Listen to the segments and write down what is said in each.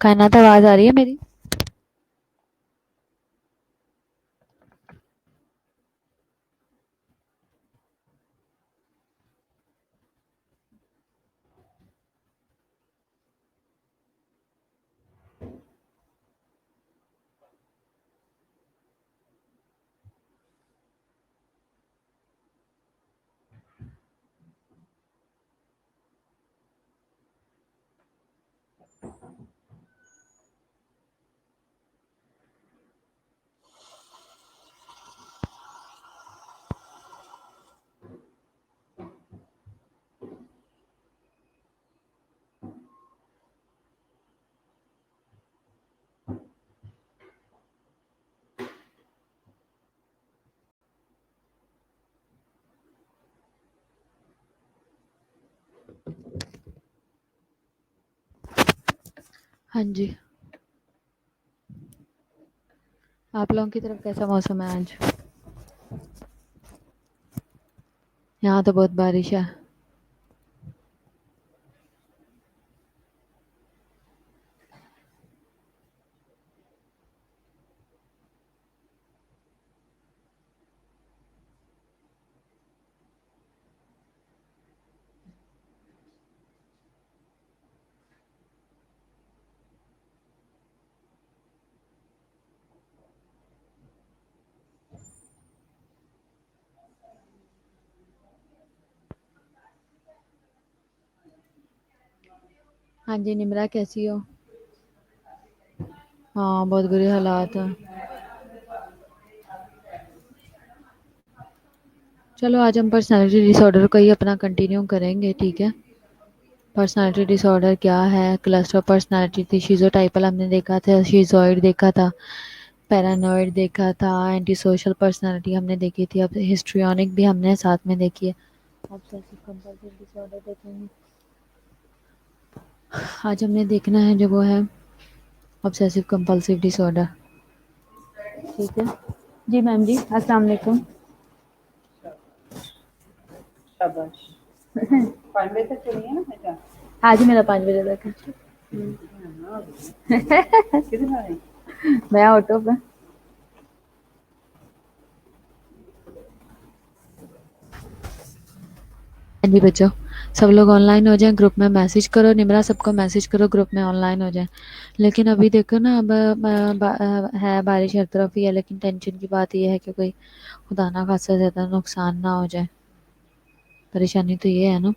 कायनात, आवाज आ रही है मेरी? हाँ जी। आप लोगों की तरफ कैसा मौसम है आज? यहाँ तो बहुत बारिश है। हाँ जी, निम्रा कैसी हो? हाँ, बहुत बुरे हालात हैं। चलो आज हम पर्सनालिटी डिसऑर्डर को ही अपना कंटिन्यू करेंगे, ठीक है? पर्सनालिटी डिसऑर्डर क्या है? क्लस्टर पर्सनालिटी थी, शिज़ोटाइपल हमने देखा था, शिज़ोइड देखा था, पैरानॉइड देखा था, एंटी सोशल पर्सनालिटी हमने देखी थी, अब हिस्ट्रियोनिक भी हमने साथ में देखी है। ऑब्सेसिव कंपल्सिव डिसऑर्डर देखेंगे। आज हमने देखना है जो वो है ऑब्सेसिव कंपल्सिव डिसऑर्डर, ठीक है? जी मैम जी, अस्सलाम वालेकुम। शाबाश। 5 बजे तक चलिए ना बेटा। हाँ जी, मेरा 5 बजे तक है। किधर आ रहे हैं? मैं ऑटो पे। हाँ जी बच्चों, सब लोग ऑनलाइन हो जाएं, ग्रुप में मैसेज करो, निमरा सबको मैसेज करो ग्रुप में ऑनलाइन हो जाएं। लेकिन अभी देखो ना, अब है बारिश हर तरफ ही है, लेकिन टेंशन की बात यह है कि कोई खुदा ना खासा ज़्यादा नुकसान ना हो जाए। परेशानी तो ये है ना।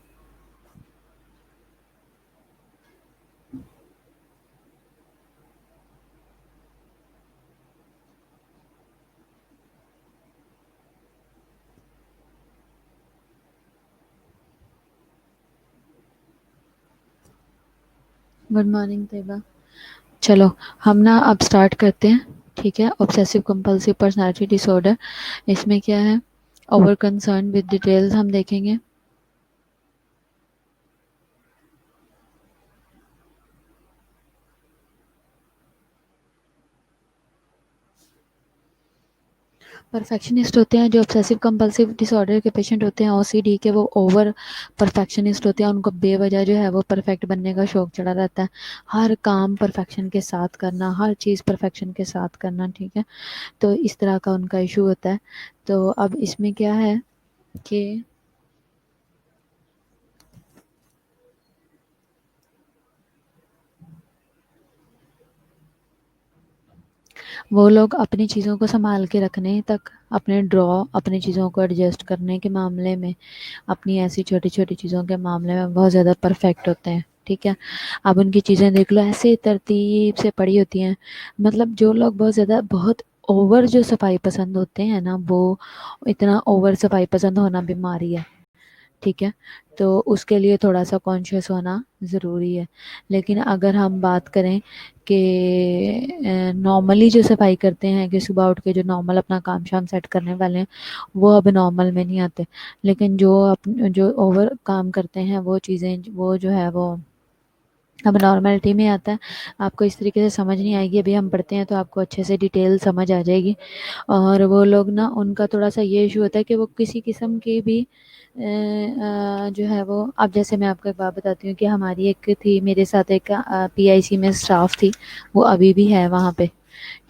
Good morning Tayyaba. चलो हम ना अब स्टार्ट करते हैं, ठीक है? ऑब्सेसिव कंपल्सिव पर्सनालिटी डिसऑर्डर, इसमें क्या है? ओवर कंसर्न विद डिटेल्स हम देखेंगे। परफेक्शनिस्ट होते हैं जो ऑब्सेसिव कंपल्सिव डिसऑर्डर के पेशेंट होते हैं, ओसीडी के, वो ओवर परफेक्शनिस्ट होते हैं। उनको बेवजह जो है वो परफेक्ट बनने का शौक चढ़ा रहता है, हर काम परफेक्शन के साथ करना, हर चीज़ परफेक्शन के साथ करना, ठीक है? तो इस तरह का उनका इशू होता है। तो अब इसमें क्या है कि वो लोग अपनी चीज़ों को संभाल के रखने तक, अपने अपनी चीज़ों को एडजस्ट करने के मामले में, अपनी ऐसी छोटी छोटी चीज़ों के मामले में बहुत ज़्यादा परफेक्ट होते हैं, ठीक है? अब उनकी चीज़ें देख लो, ऐसे तरतीब से पड़ी होती हैं। मतलब जो लोग बहुत ज़्यादा, बहुत ओवर जो सफाई पसंद होते हैं ना, वो इतना ओवर सफाई पसंद होना बीमारी है, ठीक है? तो उसके लिए थोड़ा-सा कॉन्शियस होना ज़रूरी है। लेकिन अगर हम बात करें कि नॉर्मली जो सफाई करते हैं, कि सुबह उठ के जो नॉर्मल अपना काम-शाम सेट करने वाले हैं, वो अब नॉर्मल में नहीं आते। लेकिन जो ओवर काम करते हैं, वो चीज़ें वो जो है वो अब नॉर्मलिटी में आता है, आपको इस तरीके से समझ नहीं आएगी, अभी हम पढ़ते हैं तो आपको अच्छे से डिटेल समझ आ जाएगी। और वो लोग ना, उनका थोड़ा सा ये इशू होता है कि वो किसी किस्म की भी जो है वो, अब जैसे मैं आपको एक बात बताती हूँ कि हमारी एक थी, मेरे साथ एक पीआईसी में स्टाफ थी, वो अभी भी है वहाँ पे,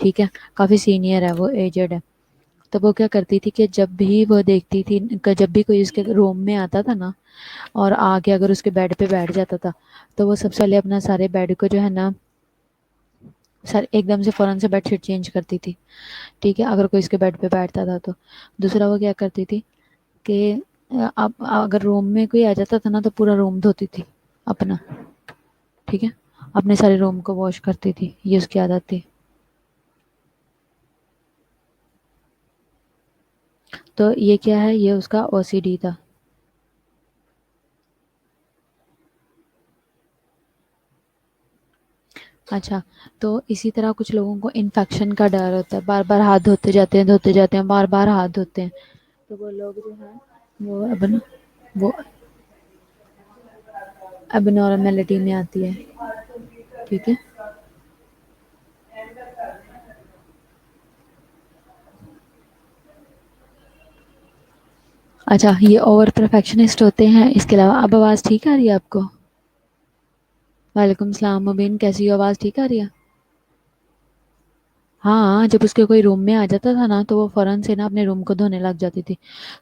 ठीक है, काफ़ी सीनियर है, वो एजेड है। तो वो क्या करती थी कि जब भी वो देखती थी, जब भी कोई उसके रूम में आता था ना और आके अगर उसके बेड पे बैठ जाता था, तो वो सबसे पहले अपना सारे बेड को जो है ना, सर एकदम से फ़ौरन से बेडशीट चेंज करती थी, ठीक है, अगर कोई इसके बेड पे बैठता था तो। दूसरा वो क्या करती थी कि अब अगर रूम में कोई आ जाता था ना तो पूरा रूम धोती थी अपना, ठीक है, अपने सारे रूम को वॉश करती थी, ये उसकी आदत थी। तो ये क्या है, ये उसका ओसीडी था। अच्छा, तो इसी तरह कुछ लोगों को इन्फेक्शन का डर होता है, बार बार हाथ धोते जाते हैं, बार बार हाथ धोते हैं, तो वो लोग जो है वो अब वो एबनॉर्मेलिटी में आती है, ठीक है। अच्छा, ये ओवर परफेक्शनिस्ट होते हैं। इसके अलावा अब आवाज़ ठीक आ रही है आपको? वालेकुम सलाम मुबीन, कैसी हो? आवाज़ ठीक आ रही है? हाँ, जब उसके कोई रूम में आ जाता था ना तो वो फ़ौरन से ना अपने रूम को धोने लग जाती थी,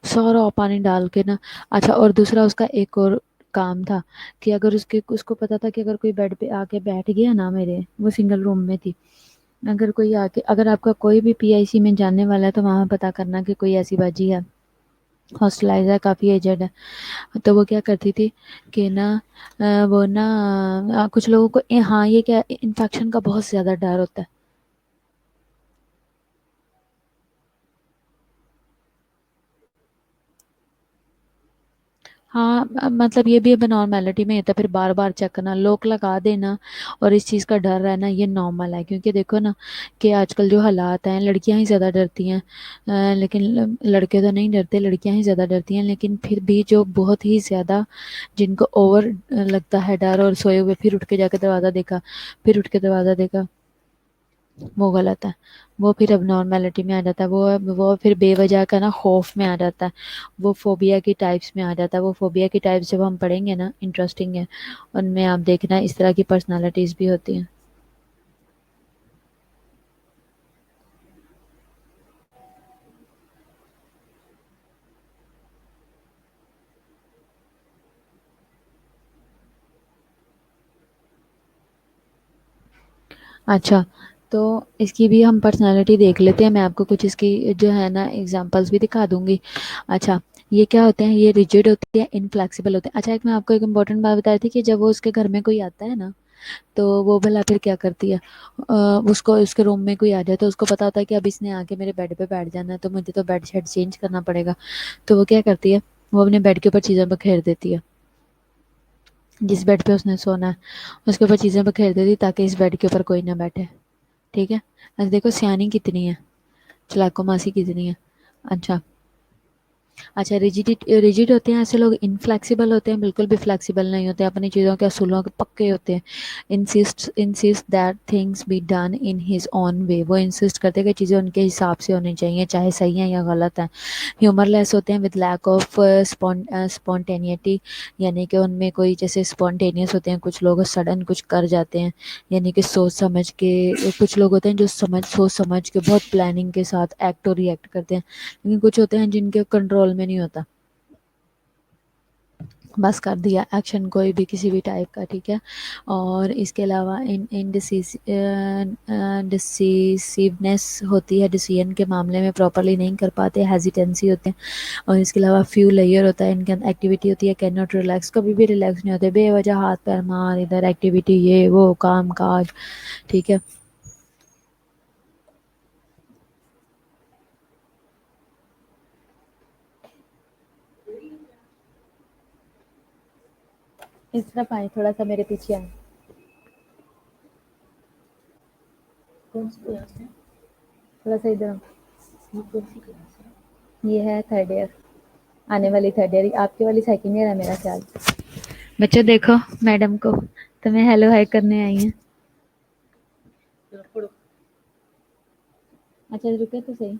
सारा पानी डाल के ना। अच्छा, और दूसरा उसका एक और काम था कि अगर उसको पता था कि अगर कोई बेड पे आके बैठ गया ना, मेरे वो सिंगल रूम में थी, अगर कोई आके, अगर आपका कोई भी पीआईसी में जानने वाला है तो वहाँ पता करना कि कोई ऐसी बाजी है, हॉस्टलाइज है, काफ़ी एजेड है। तो वो क्या करती थी कि ना वो ना कुछ लोगों को हाँ, ये क्या, इन्फेक्शन का बहुत ज़्यादा डर होता है। हाँ, मतलब ये भी अब नॉर्मेलिटी में होता है, फिर बार बार चेक करना, लोक लगा देना और इस चीज़ का डर रहना, ये नॉर्मल है, क्योंकि देखो ना कि आजकल जो हालात हैं, लड़कियां ही ज़्यादा डरती हैं, लेकिन लड़के तो नहीं डरते, लड़कियां ही ज़्यादा डरती हैं, लेकिन फिर भी जो बहुत ही ज़्यादा जिनको ओवर लगता है डर, और सोए हुए फिर उठ के जाके दरवाज़ा देखा, फिर उठ के दरवाज़ा देखा, वो गलत है। वो फिर अब नॉर्मेलिटी में आ जाता है, वो फिर बेवजह का ना खौफ में आ जाता है, वो फोबिया की टाइप्स में आ जाता है। वो फोबिया की टाइप्स जब हम पढ़ेंगे ना, इंटरेस्टिंग है, उनमें आप देखना इस तरह की पर्सनालिटीज़ भी होती हैं। अच्छा, तो इसकी भी हम पर्सनालिटी देख लेते हैं, मैं आपको कुछ इसकी जो है ना एग्जांपल्स भी दिखा दूंगी। अच्छा, ये क्या होते हैं, ये रिजिड होते हैं, इनफ्लेक्सिबल होते हैं। अच्छा, एक मैं आपको एक इम्पोर्टेंट बात बता रही थी कि जब वो उसके घर में कोई आता है ना, तो वो भला फिर क्या करती है, उसको उसके रूम में कोई आ जाए तो उसको पता होता है कि अब इसने आके मेरे बेड पे बैठ जाना है, तो मुझे तो बेड शीट चेंज करना पड़ेगा। तो वो क्या करती है, वो अपने बेड के ऊपर चीज़ें बखेर देती है, जिस बेड पे उसने सोना है उसके ऊपर चीज़ें बखेर देती है, ताकि इस बेड के ऊपर कोई ना बैठे, ठीक है। आज देखो सियानी कितनी है, चालाको मासी कितनी है। अच्छा, अच्छा, रिजिड होते हैं ऐसे लोग, इनफ्लेक्सिबल होते हैं, बिल्कुल भी फ्लेक्सिबल नहीं होते, अपनी चीज़ों के असूलों के पक्के होते हैं। Insist that things be done in his own way, वो इंसिस्ट करते हैं कि चीज़ें उनके हिसाब से होनी चाहिए, चाहे सही है या गलत है। ह्यूमरलेस होते हैं, विद लैक ऑफ स्पॉन्टेनिटी, यानी कि उनमें कोई, जैसे स्पॉन्टेनियस होते हैं कुछ लोग, सडन कुछ कर जाते हैं, यानी कि सोच समझ के। कुछ लोग होते हैं जो सोच समझ के बहुत प्लानिंग के साथ एक्ट और रिएक्ट करते हैं, लेकिन कुछ होते हैं जिनके कंट्रोल में नहीं होता, बस कर दिया एक्शन कोई भी किसी भी टाइप का, ठीक है। और इसके अलावा इन इन डिसिसिवनेस होती है, डिसीजन के मामले में प्रॉपरली नहीं कर पाते, हेजिटेंसी होते हैं। और इसके अलावा फ्यू लेयर होता है, इनके अंदर एक्टिविटी होती है, कैन नॉट रिलैक्स, कभी भी रिलैक्स नहीं होते, बेवजह हाथ पैर मार, इधर एक्टिविटी, ये वो काम काज, ठीक है। इस तरफ आए, थोड़ा सा मेरे पीछे आए। कौन सी क्लास है? थोड़ा सा इधर आओ। ये कौन सी क्लास है? ये है थर्ड ईयर, आने वाली थर्ड ईयर, आपकी वाली सेकंड ईयर है मेरा ख्याल। बच्चों देखो मैडम को, तो मैं हेलो हाय करने आई हूँ। अच्छा रुके तो सही।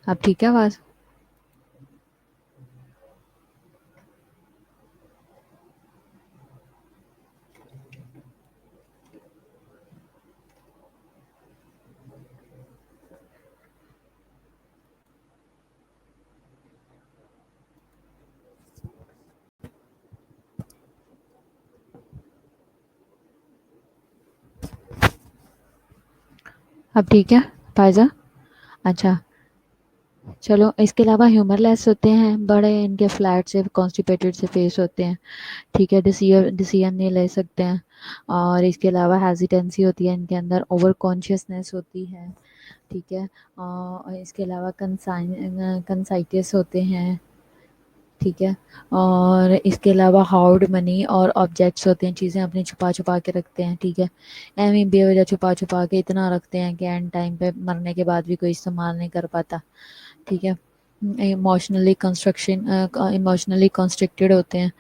अब ठीक है आवाज। अब ठीक है पायजा? अच्छा, चलो इसके अलावा ह्यूमरलेस होते हैं, बड़े इनके फ्लैट से कॉन्स्टिपेटेड से फेस होते हैं, ठीक है, डिसीजन नहीं ले सकते हैं। और इसके अलावा हेजिटेंसी होती है इनके अंदर, ओवर कॉन्शियसनेस होती है, ठीक है। और इसके अलावा कंसाइटिस होते हैं, ठीक है। और इसके अलावा हाउड मनी और ऑब्जेक्ट्स होते हैं, चीज़ें अपनी छुपा छुपा के रखते हैं, ठीक है। एवं बेवजह छुपा छुपा के इतना रखते हैं कि एंड टाइम पे मरने के बाद भी कोई इस्तेमाल नहीं कर पाता, ठीक है। इमोशनली कंस्ट्रक्टेड होते हैं।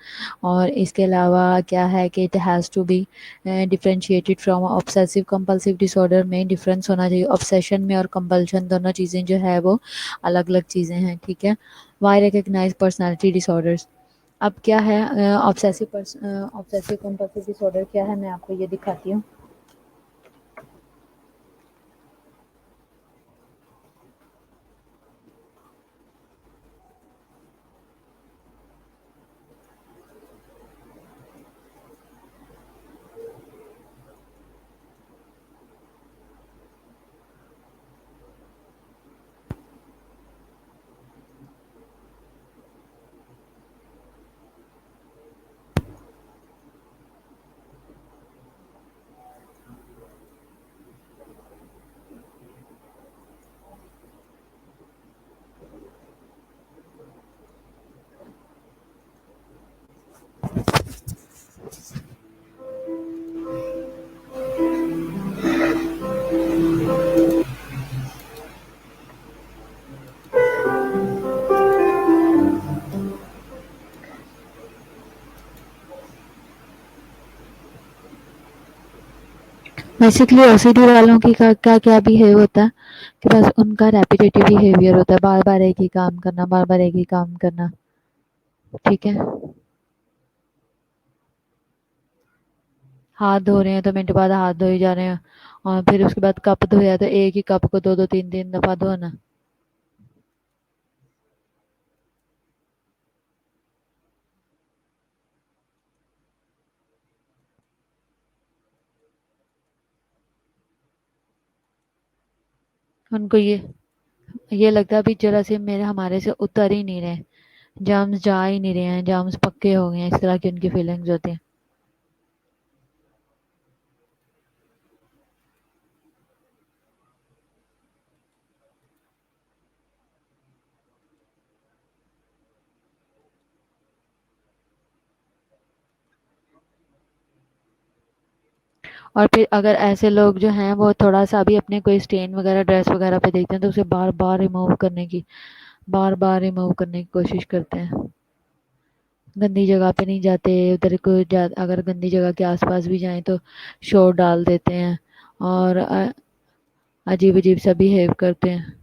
और इसके अलावा क्या है कि it has to be differentiated from obsessive compulsive disorder में डिफरेंस होना चाहिए। ऑब्सेशन में और कंपल्शन दोनों चीज़ें जो है वो अलग अलग चीज़ें हैं, ठीक है। Why recognise personality disorders. अब क्या है ऑब्सेसिव कंपल्सिव डिसऑर्डर क्या है, मैं आपको ये दिखाती हूँ। बेसिकली ओसीडी वालों की का क्या बिहेव होता है कि बस उनका रेपिटेटिव बिहेवियर होता है, बार बार एक ही काम करना, बार बार एक ही काम करना, ठीक है। हाथ धो रहे हैं तो मिनट बाद हाथ धोई जा रहे हैं, और फिर उसके बाद कप धोया तो एक ही कप को दो दो तीन तीन दफा धोना। उनको ये लगता है अभी जरासीम मेरे हमारे से उतर ही नहीं रहे, जर्म्स जा ही नहीं रहे हैं, जर्म्स पक्के हो गए हैं, इस तरह की उनकी फीलिंग्स होती हैं। और फिर अगर ऐसे लोग जो हैं वो थोड़ा सा भी अपने कोई स्टेन वगैरह ड्रेस वगैरह पे देखते हैं तो उसे बार बार रिमूव करने की कोशिश करते हैं। गंदी जगह पे नहीं जाते उधर को अगर गंदी जगह के आसपास भी जाएं तो शोर डाल देते हैं, और अजीब अजीब सा बिहेव करते हैं।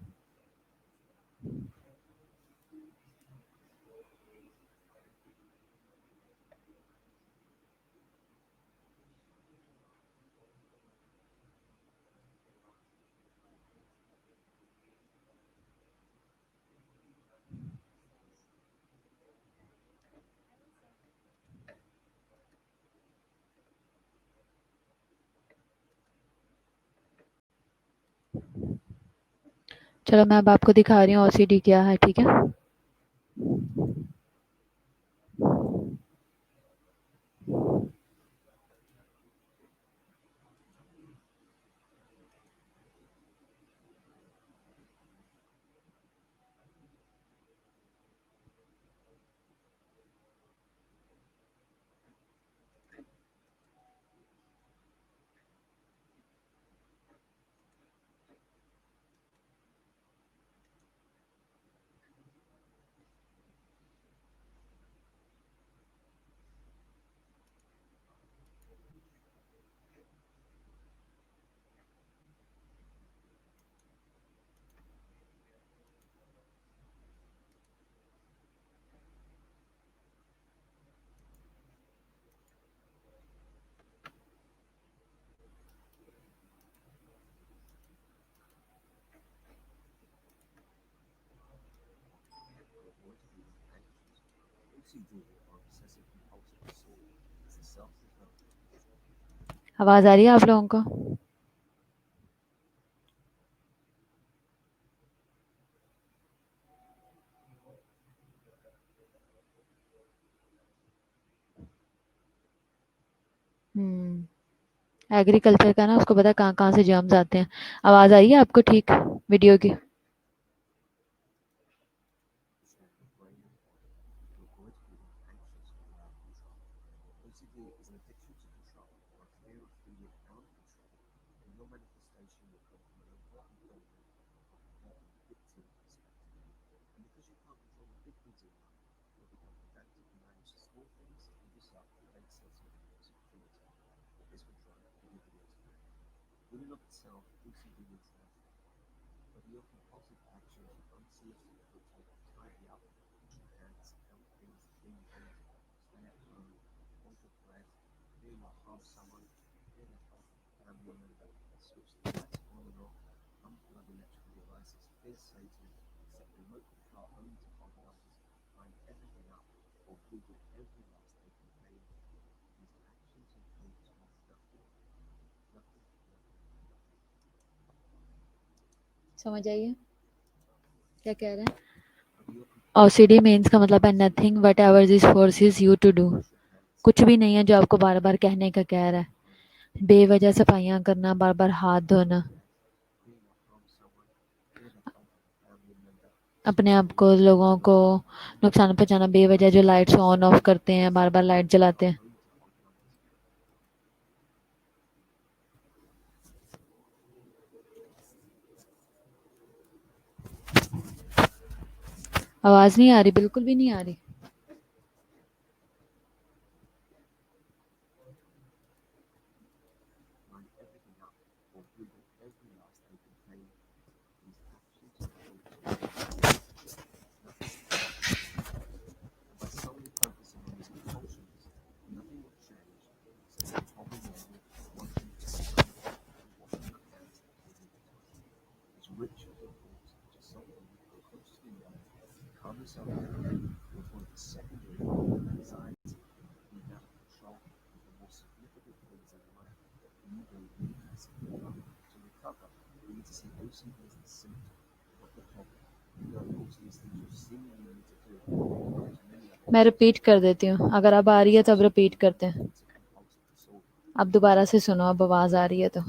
चलो मैं अब आपको दिखा रही हूँ ओसीडी क्या है, ठीक है। आवाज आ रही है आप लोगों को? एग्रीकल्चर का ना, उसको पता है कहाँ कहाँ से जर्म्स आते हैं। आवाज़ आई है आपको ठीक वीडियो की? समझ आइए क्या कह रहे हैं? OCD मीन्स का मतलब है nothing whatever this forces you to do. कुछ भी नहीं है जो आपको बार बार कहने का कह रहा है। बेवजह सफाइयाँ करना, बार बार हाथ धोना, अपने आप को, लोगों को नुकसान पहुंचाना, बेवजह जो लाइट्स ऑन ऑफ करते हैं, बार बार लाइट जलाते हैं। आवाज नहीं आ रही, बिल्कुल भी नहीं आ रही। मैं रिपीट कर देती हूँ, अगर अब आ रही है तो अब रिपीट करते हैं। अब दोबारा से सुनो, अब आवाज आ रही है तो।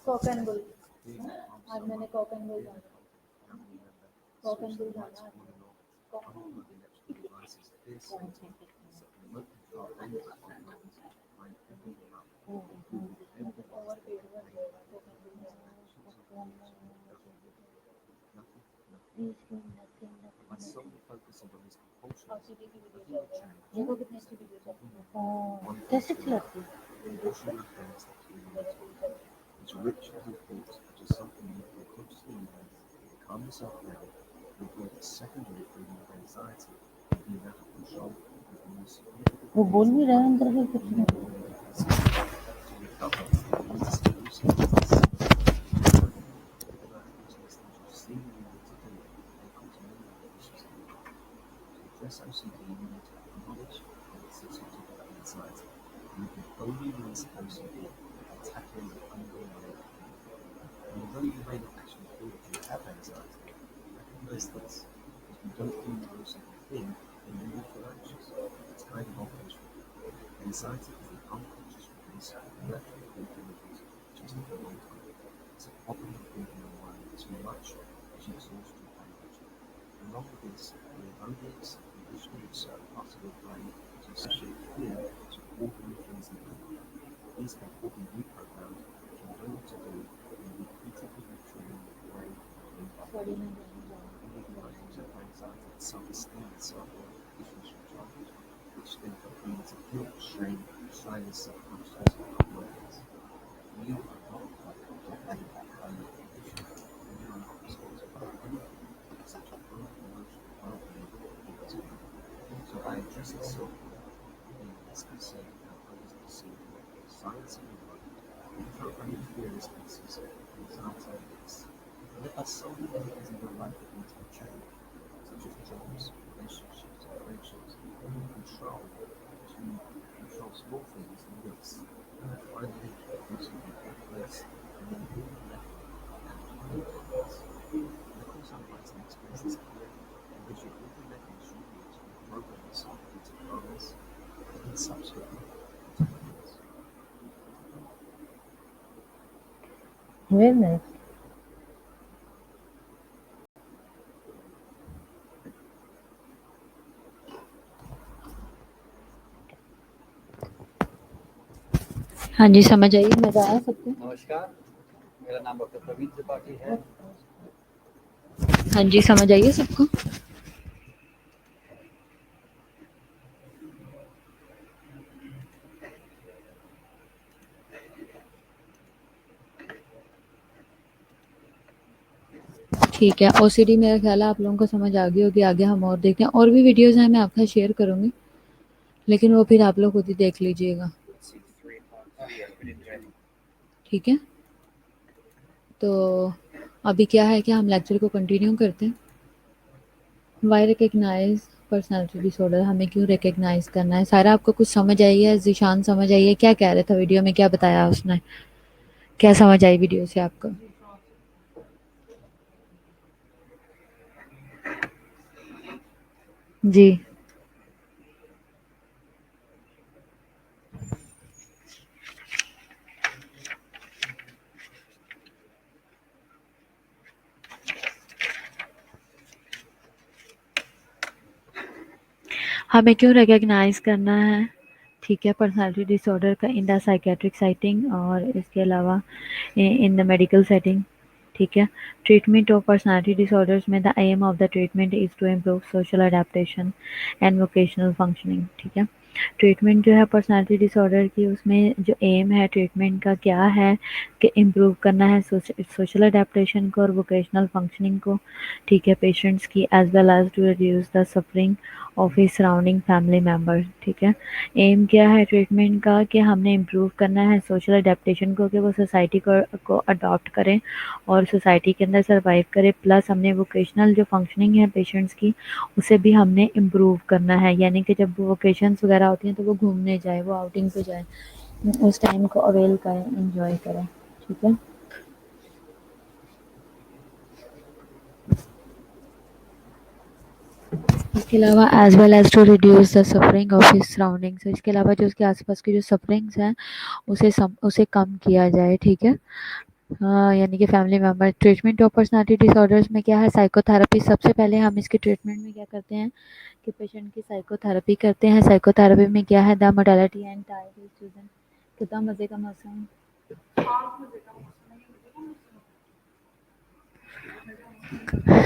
कॉक एंड बुल, आज मैंने कॉक एंड बुल जाना, कॉक एंड बुल जाना। देखो कितनी अच्छी वीडियो चल रही है। कैसे चलाती है? वो बोल भी रहा है अंदर के कुछ नहीं। Very nice. हाँ जी, समझ आई, मज़ा आया सबको? नमस्कार, मेरा नाम डॉक्टर प्रवीण त्रिपाठी है। हाँ जी, समझ आई है सबको? ठीक है, ओसीडी मेरा ख्याल है आप लोगों को समझ आ गई होगी। आगे हम और देखते हैं, और भी वीडियोज़ हैं, मैं आपके साथ शेयर करूँगी, लेकिन वो फिर आप लोग खुद ही देख लीजिएगा, ठीक है? तो अभी क्या है कि हम लेक्चर को कंटिन्यू करते हैं। वाई रिकग्नाइज पर्सनैलिटी डिसऑर्डर, हमें क्यों रिकग्नाइज करना है? सारा आपको कुछ समझ आई है? ज़ीशान समझ आई है? क्या कह रहा था वीडियो में, क्या बताया उसने? क्या समझ आई वीडियो से आपको? जी। हमें क्यों रिकग्नाइज करना है? ठीक है, पर्सनालिटी डिसऑर्डर का इन द साइकेट्रिक सेटिंग और इसके अलावा इन द मेडिकल सेटिंग, ठीक है? ट्रीटमेंट ऑफ पर्सनालिटी डिसऑर्डर्स में the aim of the treatment is to improve social adaptation and vocational functioning, ठीक है? ट्रीटमेंट जो है पर्सनालिटी डिसऑर्डर की, उसमें जो एम है ट्रीटमेंट का क्या है कि इम्प्रूव करना है सोशल अडेप्टेशन को और वोकेशनल फंक्शनिंग को, ठीक है, पेशेंट्स की, as well as to reduce the suffering of his surrounding family member, ठीक है? एम क्या है ट्रीटमेंट का कि हमने इम्प्रूव करना है सोशल अडेप्टेशन को, कि वो सोसाइटी को अडॉप्ट करें और सोसाइटी के अंदर सर्वाइव करें, प्लस हमने वोकेशनल जो फंक्शनिंग है पेशेंट्स की उसे भी हमने इम्प्रूव करना है, यानी कि जब वोकेशंस वगैरह होती हैं तो वो घूमने जाए, वो आउटिंग पे जाए, उस टाइम को अवेल करें, इंजॉय करें, ठीक है? इसके अलावा as well as to reduce the suffering of his surroundings, इसके अलावा जो उसके आसपास की जो सफरिंग्स हैं उसे कम किया जाए, ठीक है? हाँ, यानी कि family member. Treatment of personality disorders में क्या है? साइकोथेरेपी। सबसे पहले हम इसके ट्रीटमेंट में क्या करते हैं कि पेशेंट की साइकोथेरेपी करते हैं। साइकोथेरेपी में क्या है? The modality and type is chosen. कितना मजे का मौसम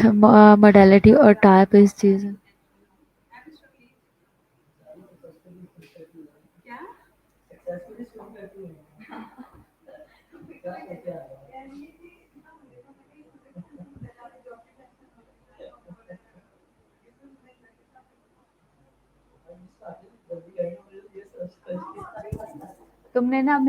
है। मोडालिटी और टाइप इज चीज़। तुमने ना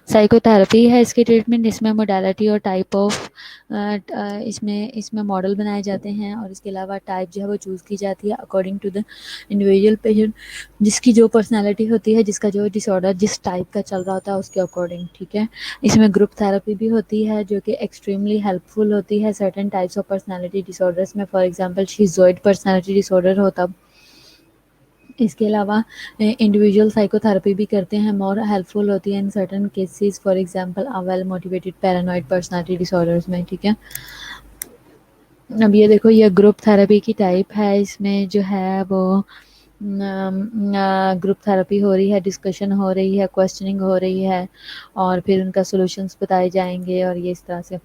साइकोथेरेपी है इसकी ट्रीटमेंट। इसमें मोडालिटी और टाइप ऑफ इसमें इसमें मॉडल बनाए जाते हैं और इसके अलावा टाइप जो है वो चूज़ की जाती है according to the individual patient, जिसकी जो पर्सनालिटी होती है, जिसका जो डिसऑर्डर जिस टाइप का चल रहा होता है उसके अकॉर्डिंग, ठीक है? इसमें ग्रुप थेरेपी भी होती है जो कि एक्सट्रीमली हेल्पफुल होती है certain types of personality disorders में। फॉर एग्जांपल शिज़ोइड पर्सनालिटी डिसऑर्डर हो इसके अलावा इंडिविजुअल साइकोथेरेपी भी करते हैं, मोर हेल्पफुल होती है in certain cases, for example well motivated paranoid personality disorders में, ठीक है। अब ये देखो, ये ग्रुप थेरेपी की टाइप है, इसमें जो है वो ग्रुप थेरेपी हो रही है, डिस्कशन हो रही है, क्वेश्चनिंग हो रही है और फिर उनका सॉल्यूशंस बताए जाएंगे और ये इस तरह से।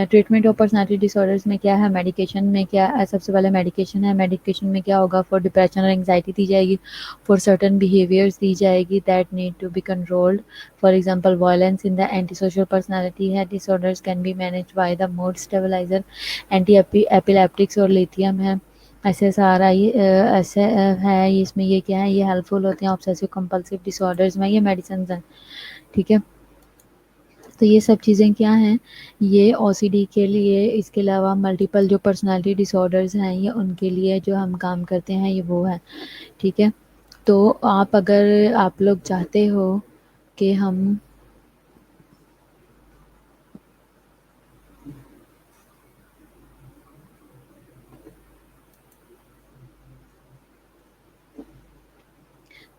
ट्रीटमेंट ऑफ पर्सनालिटी डिसऑर्डर्स में क्या है, मेडिकेशन में क्या सबसे पहले मेडिकेशन है। मेडिकेशन में क्या होगा, फॉर डिप्रेशन और एंग्जाइटी दी जाएगी, फॉर सर्टन बिहेवियर्स दी जाएगी that need to be controlled, for example violence in the anti social personality है, disorders can be manage by the mood stabiliser, anti epileptics और लिथियम है। ऐसे सारा ये ऐसे है, इसमें ये क्या है, ये हेल्पफुल होते हैं ऑब्सेसिव कंपल्सिव डिसऑर्डर्स में, ये मेडिसिन हैं, ठीक है। तो ये सब चीज़ें क्या हैं, ये ओसीडी के लिए, इसके अलावा मल्टीपल जो पर्सनालिटी डिसऑर्डर्स हैं ये उनके लिए जो हम काम करते हैं ये वो है, ठीक है। तो आप अगर आप लोग चाहते हो कि हम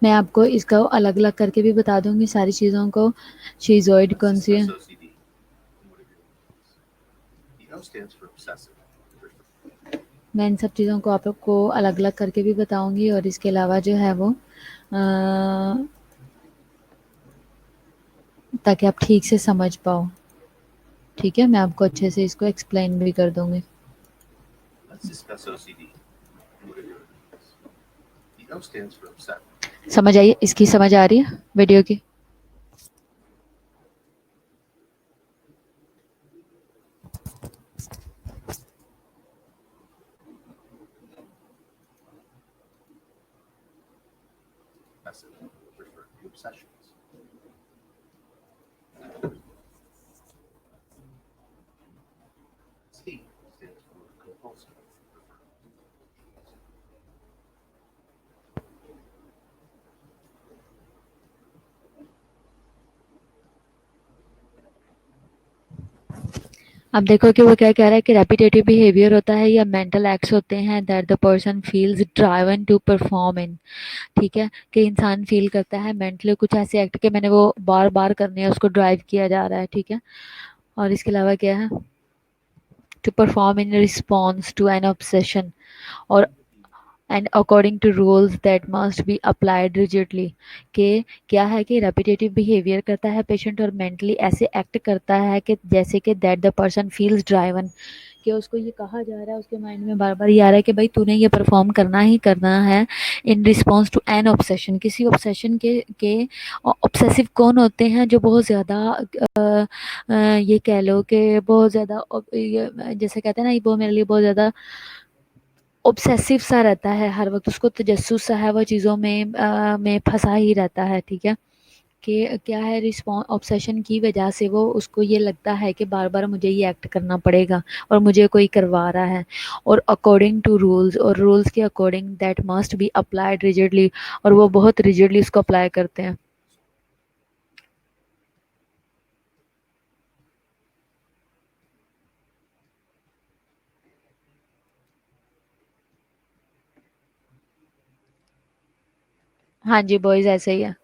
मैं आपको इसका अलग अलग करके भी बता दूंगी सारी चीज़ों को। शीजोइड कौन सी है, मैं इन सब चीज़ों को आप लोग को अलग अलग करके भी बताऊंगी और इसके अलावा जो है वो ताकि आप ठीक से समझ पाओ, ठीक है। मैं आपको अच्छे से इसको एक्सप्लेन भी कर दूंगी। समझ आई, इसकी समझ आ रही है वीडियो की? अब देखो कि वो क्या कह रहा है कि रेपिटेटिव बिहेवियर होता है या मेंटल एक्ट्स होते हैं that the person feels driven to perform in, ठीक है, कि इंसान फील करता है मेंटली कुछ ऐसे एक्ट के मैंने वो बार बार करने हैं, उसको ड्राइव किया जा रहा है, ठीक है। और इसके अलावा क्या है, to perform in response to an obsession और and according to rules that must be applied rigidly, कि क्या है कि रेपिटेटिव बिहेवियर करता है पेशेंट और मेंटली ऐसे एक्ट करता है कि जैसे कि that the person feels driven, कि उसको ये कहा जा रहा है, उसके माइंड में बार बार ये आ रहा है कि भाई तूने ये परफॉर्म करना ही करना है in response to an obsession, किसी ऑब्सेशन के ऑब्सेसिव कौन होते हैं जो बहुत ज़्यादा ये कह लो कि बहुत ज़्यादा जैसे कहते हैं ना, ये वो मेरे लिए बहुत ज़्यादा ऑब्सेसिव सा रहता है, हर वक्त उसको तजस्सुस सा है, वो चीज़ों में फंसा ही रहता है, ठीक है। कि क्या है, रिस्पॉन्स ऑब्सेशन की वजह से वो उसको ये लगता है कि बार बार मुझे ये एक्ट करना पड़ेगा और मुझे कोई करवा रहा है, और अकॉर्डिंग टू रूल्स, और रूल्स के according that must be applied rigidly, और वो बहुत रिजिडली उसको अप्लाई करते हैं। हाँ जी बॉयज, ऐसे ही है।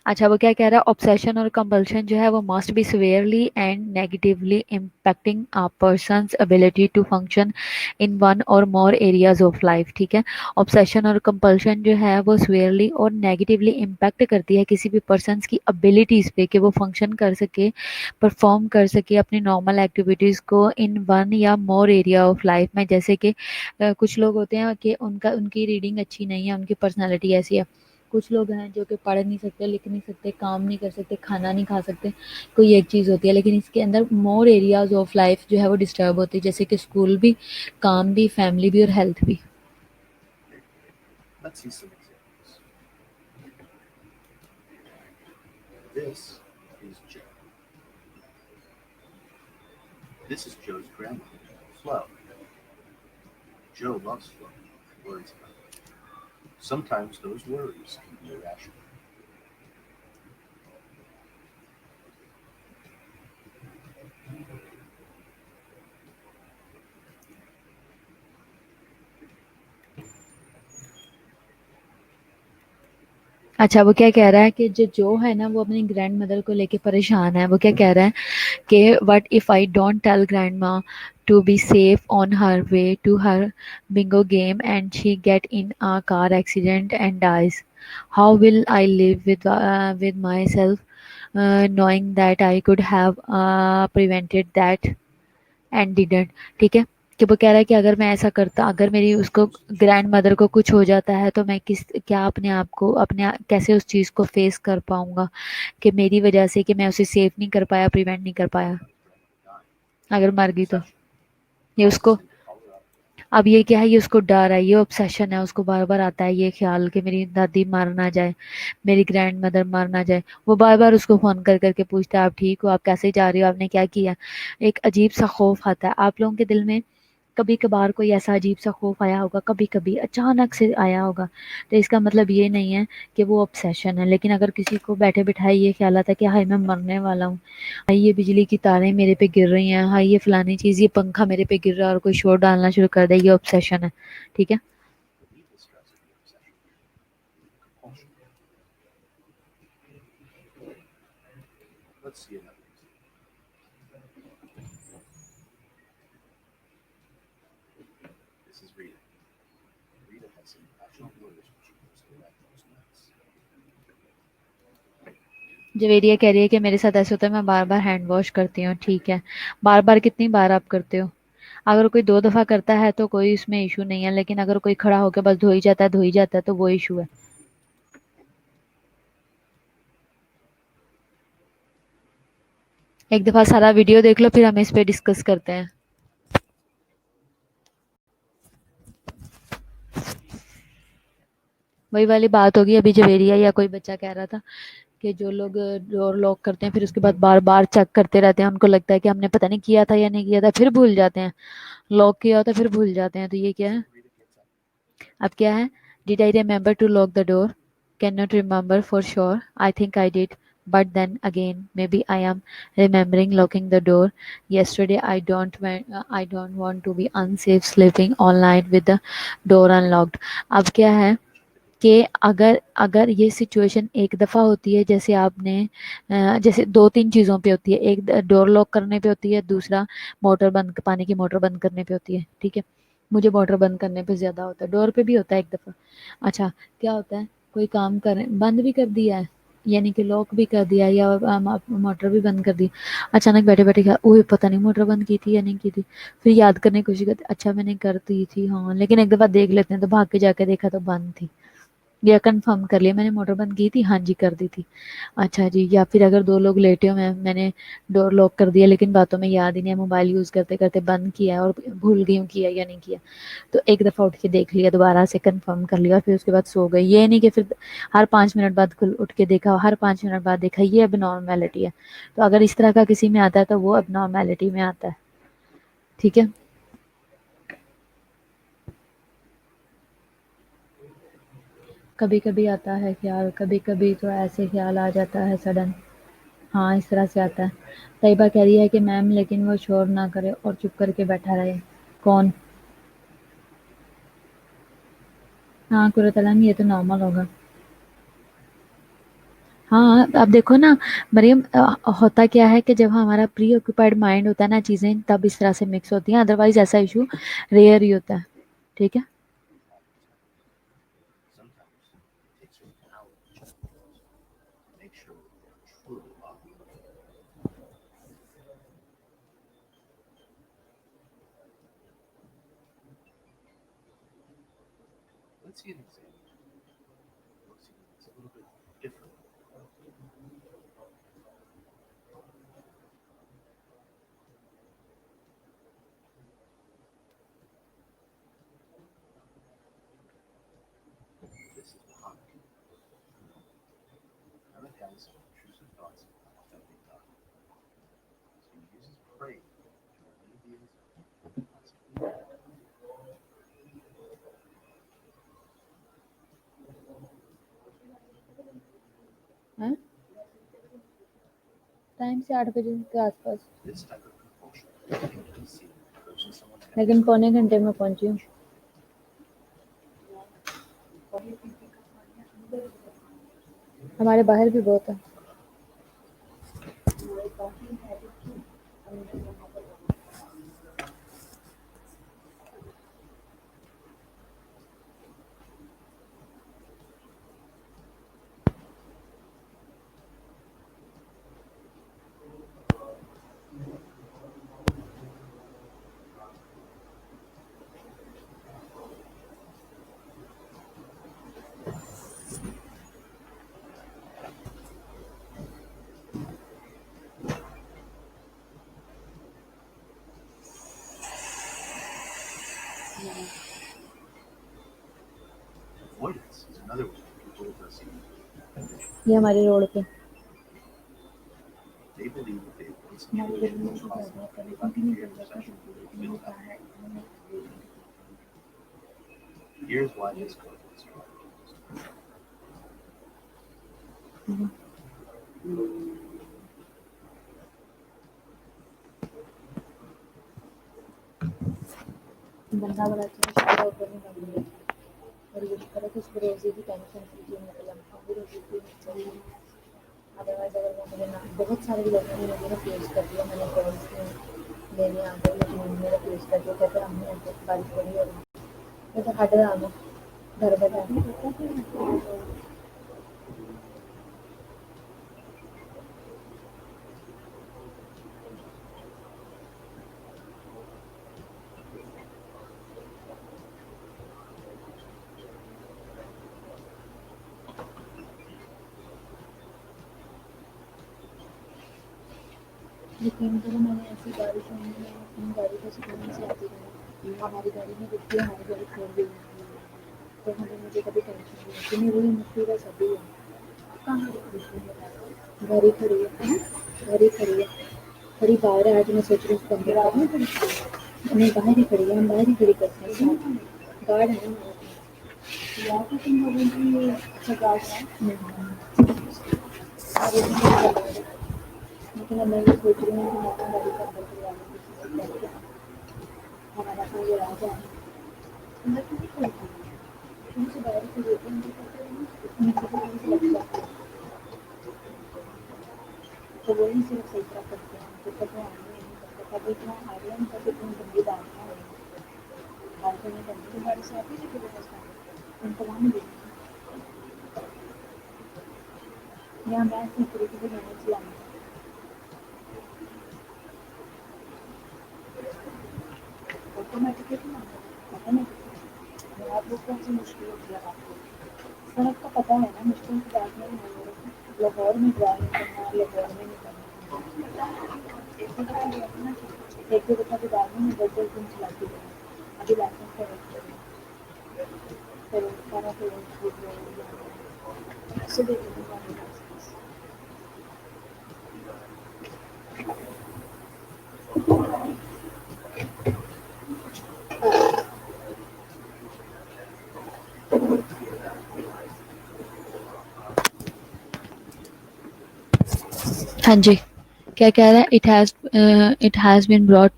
अच्छा, वो क्या कह रहा है, ऑब्सेशन और कंपल्शन जो है वो must be severely and negatively impacting a person's ability to function in one or more areas of life, ठीक है। ऑब्सेशन और कंपल्शन जो है वो सिवियरली और नेगेटिवली इम्पैक्ट करती है किसी भी पर्सन की एबिलिटीज़ पे, कि वो फंक्शन कर सके, परफॉर्म कर सके अपनी नॉर्मल एक्टिविटीज़ को इन वन या मोर एरिया ऑफ लाइफ में। जैसे कि कुछ लोग होते हैं कि उनकी रीडिंग अच्छी नहीं है, उनकी पर्सनैलिटी ऐसी है। कुछ लोग हैं जो कि पढ़ नहीं सकते, लिख नहीं सकते, काम नहीं कर सकते, खाना नहीं खा सकते, कोई एक चीज़ होती है, लेकिन इसके अंदर मोर एरियाज ऑफ लाइफ जो है वो डिस्टर्ब होती है, जैसे कि स्कूल भी, काम भी, फैमिली भी और हेल्थ भी। अच्छा, वो क्या कह रहा है कि जो है ना वो अपनी ग्रैंड मदर को लेके परेशान है। वो क्या कह रहा है कि what if I don't tell grandma to be safe on her way to her bingo game and she get in a car accident and dies, how will I live with myself knowing that I could have prevented that and didn't. ठीक है, कि वो कह रहा है कि अगर मैं ऐसा करता, अगर मेरी उसको ग्रैंड मदर को कुछ हो जाता है तो मैं किस क्या अपने आप को कैसे उस चीज़ को फेस कर पाऊंगा कि मेरी वजह से कि मैं उसे सेफ नहीं कर पाया, प्रिवेंट नहीं कर पाया, अगर मर गई तो। ये उसको अब ये क्या है, ये उसको डर है, ये ऑब्सेशन है, उसको बार बार आता है ये ख्याल कि मेरी दादी मर ना जाए, मेरी ग्रैंड मदर मर ना जाए। वो बार बार उसको फोन कर करके पूछता है आप ठीक हो, आप कैसे जा रही हो, आपने क्या किया। एक अजीब सा खौफ आता है आप लोगों के दिल में, कभी कभार कोई ऐसा अजीब सा खौफ आया होगा, कभी कभी अचानक से आया होगा, तो इसका मतलब ये नहीं है कि वो ऑब्सेशन है। लेकिन अगर किसी को बैठे बिठाए ये ख्याल आता है कि हाय मैं मरने वाला हूँ, हाय ये बिजली की तारें मेरे पे गिर रही हैं, हाय ये फलानी चीज़, ये पंखा मेरे पे गिर रहा है और कोई शोर डालना शुरू कर दे, ये ऑब्सेशन है। ठीक है। Let's see another example. This is Rita. Rita has some natural blues when she goes to bed most nights. Javeria कह रही है कि मेरे साथ ऐसे होता है, मैं बार बार हैंड वॉश करती हूँ। ठीक है, बार बार कितनी बार आप करते हो? अगर कोई 2 दफा करता है तो कोई इसमें इशू नहीं है, लेकिन अगर कोई खड़ा होकर बस धो ही जाता है, धो ही जाता है, तो वो इशू है। एक दफा सारा वीडियो देख लो, फिर हम इस पे डिस्कस करते हैं। वही वाली बात होगी, अभी जवेरिया या कोई बच्चा कह रहा था कि जो लोग डोर लॉक करते हैं फिर उसके बाद बार बार चेक करते रहते हैं, उनको लगता है कि हमने पता नहीं किया था या नहीं किया था, फिर भूल जाते हैं, लॉक किया होता है फिर भूल जाते हैं, तो ये क्या है? अब क्या है? Did I remember to lock the door, can not remember for sure, I think I did, but then again maybe I am remembering locking the door yesterday. I don't want to be unsafe sleeping all night with the door unlocked। अब क्या है कि अगर अगर ये situation एक दफ़ा होती है, जैसे आपने जैसे 2-3 चीज़ों पे होती है, एक डोर लॉक करने पे होती है, दूसरा मोटर बंद, पानी की मोटर बंद करने पे होती है। ठीक है, मुझे मोटर बंद करने पे ज़्यादा होता है, डोर पे भी होता है एक दफ़ा। अच्छा, क्या होता है, कोई काम करें, बंद भी कर दिया है, यानी कि लॉक भी कर दिया या मोटर भी बंद कर दी, अचानक बैठे बैठे क्या, ओह पता नहीं मोटर बंद की थी या नहीं की थी, फिर याद करने की कोशिश करते, अच्छा मैंने कर दी थी हाँ, लेकिन एक दफ़ा देख लेते हैं, तो भाग के जाके देखा तो बंद थी, या कंफर्म कर लिया मैंने मोटर बंद की थी, हाँ जी कर दी थी। अच्छा जी, या फिर अगर 2 लोग लेटे हुए हैं, मैंने डोर लॉक कर दिया लेकिन बातों में याद ही नहीं है, मोबाइल यूज़ करते करते बंद किया है और भूल गई हूँ किया या नहीं किया, तो एक दफ़ा उठ के देख लिया, दोबारा से कंफर्म कर लिया, फिर उसके बाद सो गई। ये नहीं कि फिर हर 5 मिनट बाद खुल उठ के देखा, हर 5 मिनट बाद देखा, ये अब नॉर्मेलिटी है। तो अगर इस तरह का किसी में आता है तो वो अब नॉर्मेलिटी में आता है। ठीक है, कभी कभी आता है ख्याल, कभी कभी तो ऐसे ख्याल आ जाता है सडन। हाँ, इस तरह से आता है। तैयबा कह रही है कि मैम लेकिन वो शोर ना करे और चुप करके बैठा रहे। कौन? हाँ कुरतलन, ये तो नॉर्मल होगा। हाँ, अब देखो ना मरियम, होता क्या है कि जब हमारा प्री ऑक्यूपाइड माइंड होता है ना, चीज़ें तब इस तरह से मिक्स होती हैं, अदरवाइज ऐसा इशू रेयर ही होता है। ठीक है, Sometimes it takes her an hour to check the doors to make sure they're truly locked. Let's see an example. Looks it's a little bit different. This is Muhammad. Muhammad has some intrusive thoughts affecting God. So he uses praying to alleviate the consequences. हाँ, time से 8 बजे के आसपास, This type of compulsion can be seen occurs in someone लेकिन having पौने घंटे में पहुंची हूँ। हमारे बाहर भी बहुत है। Avoidance is another way people perceive. ये हमारी रोड पे They believe that they avoid situations when possible, about the fear of sexual feel that. Here's why this code is strong. बंदा बड़ा अच्छा शायद ऊपर नहीं लग रही और ये करे कुछ रोजी की टेंशन फ्री की मतलब अभी रोजी की चाहिए। अदरवाइज अगर वो मुझे ना बहुत सारे लोगों ने मुझे रिफ्यूज़ कर दिया, मैंने कॉल्स लेने आ गए लेकिन उन्होंने रिफ्यूज़ कर दिया, कहते हम नहीं आते, बारिश बड़ी हो रही है। मैं तो हट रहा हूँ घर बैठा। यकीन करो मैंने ऐसी बारिशों में अपनी गाड़ी को सुकून से आती रही, हमारी गाड़ी में रुक गई, हमारी गाड़ी खोल गई, तो हमें मुझे कभी टेंशन नहीं होती, नहीं वही मुश्किल का सभी है। कहाँ घर ही खड़ी है, घर ही खड़ी है, खड़ी बाहर है। आज मैं सोच रही हूँ उसको अंदर आने नहीं, बाहर ही खड़ी है, हम बाहर ही खड़ी करते हैं, गार्ड है ना यहाँ पे। तुम लोगों की अच्छा गार्ड है लेकिन मैं ये सोच रही हूँ कि मैं अपनी गाड़ी का अंदर करवा लूँ किसी से कह के, हमारा कोई ये राजा है अंदर क्यों नहीं खोलती, तुमसे बाहर ही खड़ी होती है, अंदर करते हैं नीचे से कहीं से लग जाती है, तो वही सिर्फ सही तरह करते हैं। तो कभी आगे नहीं करते, कभी इतना आ रहे हैं कभी इतनी गंदी दालियाँ हो रही बाल करने करने के बारे से आती है जो व्यवस्था उनको वहाँ मिलेगी। यहाँ मैं इसी तरीके से गाड़ी चलाऊँगी ऑटोमेटिकली ना, ऑटोमेटिकली आप लोग कौन सी मुश्किल होती है आपको, सड़क का पता है ना, मुश्किल की बात नहीं है। लाहौर में ड्राइविंग करना, लाहौर में नहीं करना, एक दो दफ़ा तो दादी में 10-10 दिन चलाती रही, अभी लाइसेंस का वेट कर रही हूँ, फिर सारा फिर छूट गया सुबह के दिन वाली लाइसेंस। हाँ जी, क्या कह रहा है? It has been brought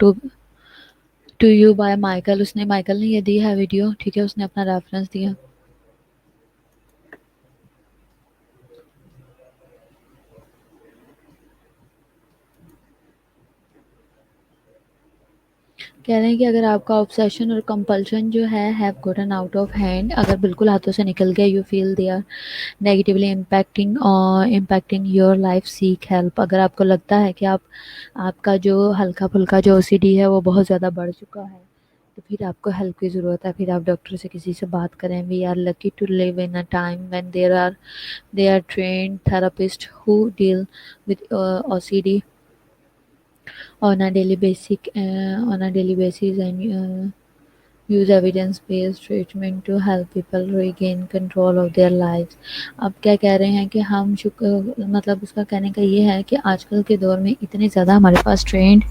to you by Michael. उसने माइकल ने ये दी है वीडियो, ठीक है, उसने अपना रेफरेंस दिया। कह रहे हैं कि अगर आपका ऑब्सेशन और कंपल्शन जो है have gotten out of hand, अगर बिल्कुल हाथों से निकल गया, you feel they are negatively impacting your life, seek help. अगर आपको लगता है कि आपका जो हल्का फुल्का जो ओसीडी है वो बहुत ज़्यादा बढ़ चुका है, तो फिर आपको हेल्प की ज़रूरत है, फिर आप डॉक्टर से किसी से बात करें। We are lucky to live in a time when there are trained therapists who deal with OCD on a daily basis and use evidence-based treatment to help people regain control of their lives। अब क्या कह रहे हैं कि हम मतलब उसका कहने का ये है कि आजकल के दौर में इतने ज़्यादा हमारे पास ट्रेंड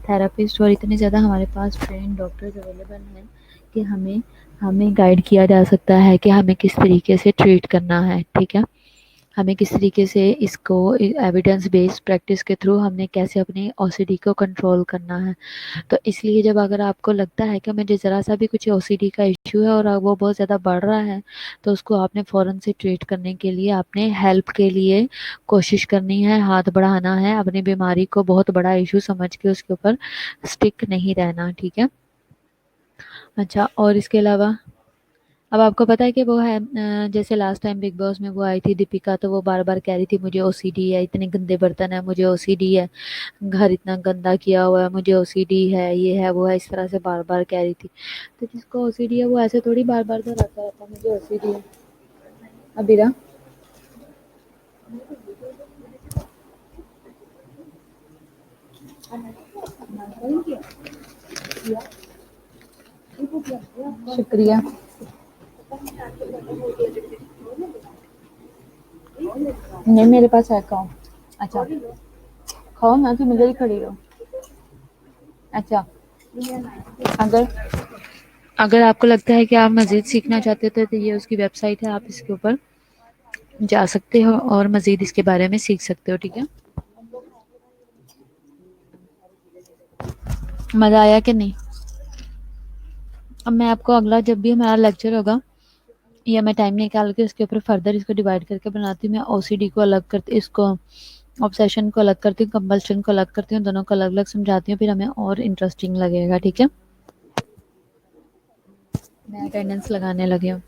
थेरेपिस्ट और इतने ज़्यादा हमारे पास ट्रेंड डॉक्टर्स अवेलेबल हैं कि हमें हमें गाइड किया जा सकता है कि हमें किस तरीके से ट्रीट करना है, ठीक है। हमें किस तरीके से इसको एविडेंस बेस्ड प्रैक्टिस के थ्रू हमने कैसे अपनी ओसीडी को कंट्रोल करना है। तो इसलिए जब अगर आपको लगता है कि मुझे ज़रा सा भी कुछ ओसीडी का इश्यू है और वो बहुत ज़्यादा बढ़ रहा है, तो उसको आपने फ़ौरन से ट्रीट करने के लिए आपने हेल्प के लिए कोशिश करनी है, हाथ बढ़ाना है, अपनी बीमारी को बहुत बड़ा इशू समझ के उसके ऊपर स्टिक नहीं रहना, ठीक है। अच्छा, और इसके अलावा अब आपको पता है कि वो है जैसे लास्ट टाइम बिग बॉस में वो आई थी दीपिका, तो वो बार बार कह रही थी मुझे ओसीडी है, इतने गंदे बर्तन है, मुझे ओसीडी है, घर इतना गंदा किया हुआ है, मुझे ओसीडी है, ये है वो है, इस तरह से बार बार कह रही थी। तो जिसको ओसीडी है वो ऐसे थोड़ी बार बार दोहराता रहता है मुझे ओसीडी है। अबीरा, शुक्रिया। नहीं, मेरे पास है, खाओ। अच्छा, खाओ ना, तुम इधर ही खड़ी रहो। अच्छा, अगर अगर आपको लगता है कि आप मज़ीद सीखना चाहते हो तो ये उसकी वेबसाइट है, आप इसके ऊपर जा सकते हो और मज़ीद इसके बारे में सीख सकते हो, ठीक है। मज़ा आया कि नहीं? अब मैं आपको अगला जब भी हमारा लेक्चर होगा या मैं टाइम निकाल के उसके ऊपर फर्दर इसको डिवाइड करके बनाती हूँ, मैं ओसीडी को अलग करती, इसको ऑब्सेशन को अलग करती हूँ, कंपल्शन को अलग करती हूँ, दोनों को अलग अलग समझाती हूँ, फिर हमें और इंटरेस्टिंग लगेगा, ठीक है। मैं अटेंडेंस लगाने लगी हूँ।